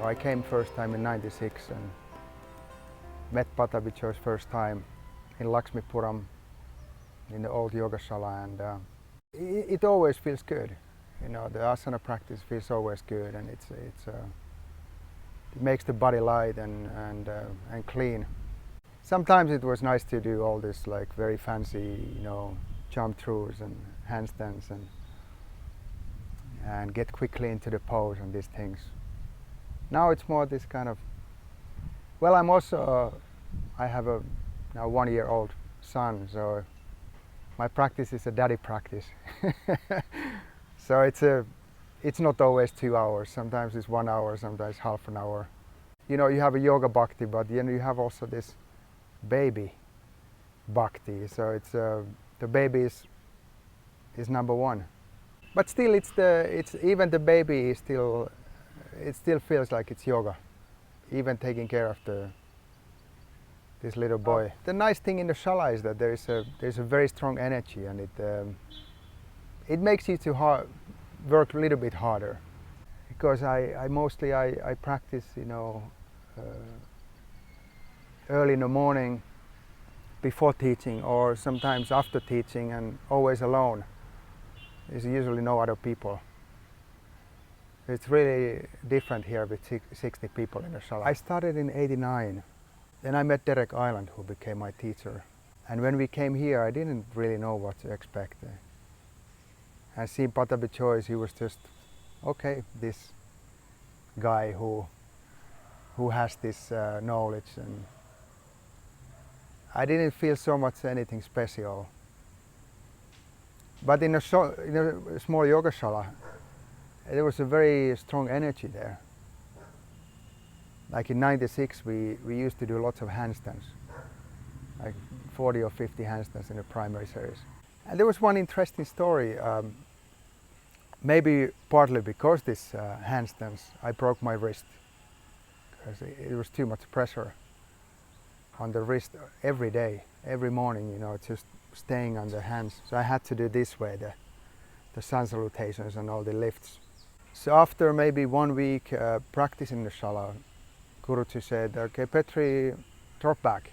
I came first time in '96 and met Petri Raisanen first time in Lakshmipuram in the old yoga shala, and it always feels good. You know, the asana practice feels always good, and it makes the body light and clean. Sometimes it was nice to do all this like very fancy, you know, jump throughs and handstands and get quickly into the pose and these things. Now it's more this kind of, well, I'm also, I have a now 1-year-old son, so my practice is a daddy practice. So it's not always 2 hours, sometimes it's 1 hour, sometimes half an hour. You know, you have a yoga bhakti, but then you have also this baby bhakti, so it's the baby is number one. But still, it's even the baby is still, it still feels like it's yoga, even taking care of this little boy. The nice thing in the shala is that there's a very strong energy, and it makes you to work a little bit harder, because I mostly practice, you know, early in the morning before teaching, or sometimes after teaching, and always alone. There's usually no other people. It's really different here with 60 people in the shala. I started in '89. Then I met Derek Island, who became my teacher. And when we came here, I didn't really know what to expect. And seeing Petri Raisanen, he was just, okay, this guy who has this knowledge. And I didn't feel so much anything special. But in a small yoga shala, there was a very strong energy there. Like in '96, we used to do lots of handstands, like 40 or 50 handstands in the primary series. And there was one interesting story. Maybe partly because this handstands, I broke my wrist, because it was too much pressure on the wrist every day, every morning, you know, just staying on the hands. So I had to do this way, the sun salutations and all the lifts. So after maybe 1 week practicing the shala, Guruji said, okay, Petri, drop back.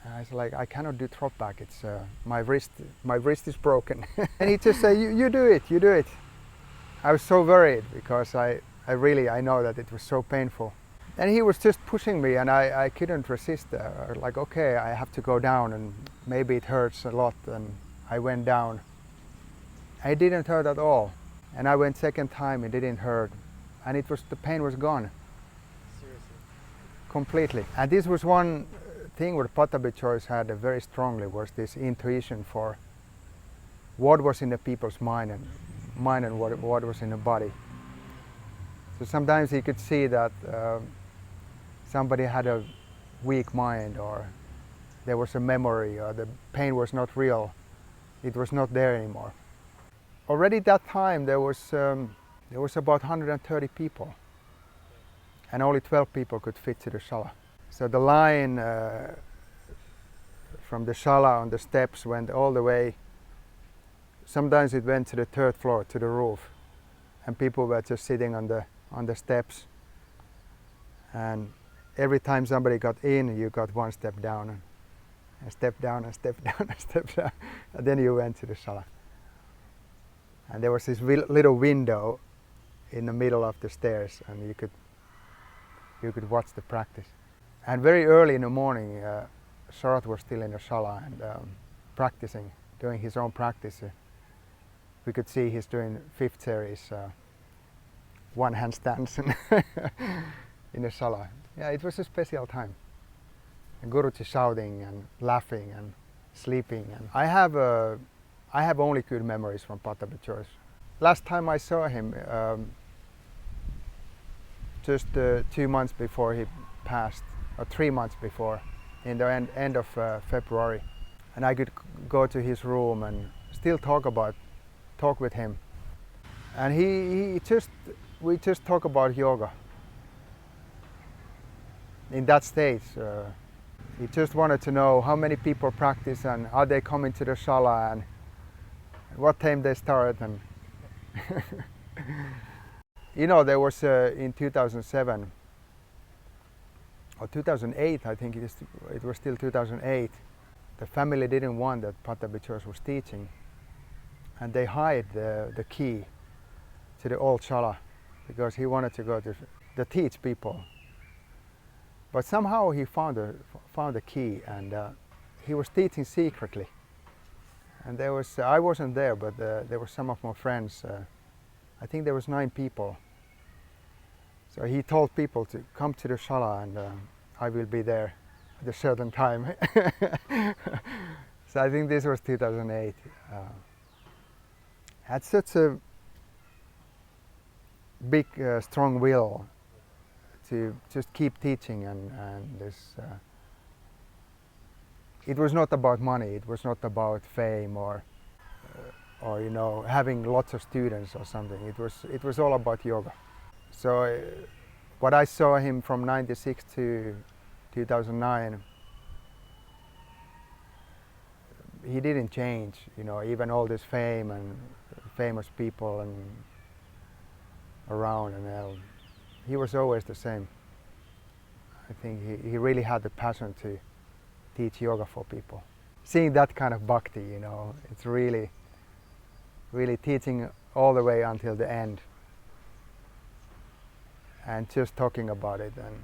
And I was like, I cannot do drop back. It's my wrist is broken. And he just said, you do it, you do it. I was so worried, because I know that it was so painful. And he was just pushing me, and I couldn't resist. Like, okay, I have to go down, and maybe it hurts a lot. And I went down. It didn't hurt at all. And I went second time, it didn't hurt. And the pain was gone. Seriously? Completely. And this was one thing where Petri Raisanen had very strongly, was this intuition for what was in the people's mind and what was in the body. So sometimes he could see that somebody had a weak mind, or there was a memory, or the pain was not real. It was not there anymore. Already at that time there was about 130 people, and only 12 people could fit to the shala. So the line from the shala on the steps went all the way. Sometimes it went to the 3rd floor, to the roof, and people were just sitting on the steps. And every time somebody got in, you got one step down, and step down, and step down, and step down, and then you went to the shala. And there was this little window in the middle of the stairs, and you could watch the practice. And very early in the morning, Sharat was still in the shala and practicing, doing his own practice. We could see he's doing 5th series, one handstands in the shala. Yeah, it was a special time. And Guruji shouting and laughing and sleeping. And I have only good memories from Petri Raisanen. Last time I saw him, just 2 months before he passed, or 3 months before, in the end of February. And I could go to his room and still talk with him. And we just talk about yoga. In that stage, he just wanted to know how many people practice, and are they coming to the shala, and what time they start. And You know, there was in 2007 or 2008, I think it was still 2008. The family didn't want that Patabi Church was teaching, and they hid the key to the old shala because he wanted to go to teach people. But somehow he found the key, and he was teaching secretly. And there was I wasn't there, but there were some of my friends. I think there was 9 people. So he told people to come to the shala, and I will be there at a certain time. So I think this was 2008. Had such a big, strong will to just keep teaching, and this. It was not about money. It was not about fame or you know, having lots of students or something. It was all about yoga. So what I saw him from '96 to 2009, he didn't change. You know, even all this fame and famous people and around, and he was always the same. I think he really had the passion to teach yoga for people. Seeing that kind of bhakti, you know, it's really teaching all the way until the end, and just talking about it. And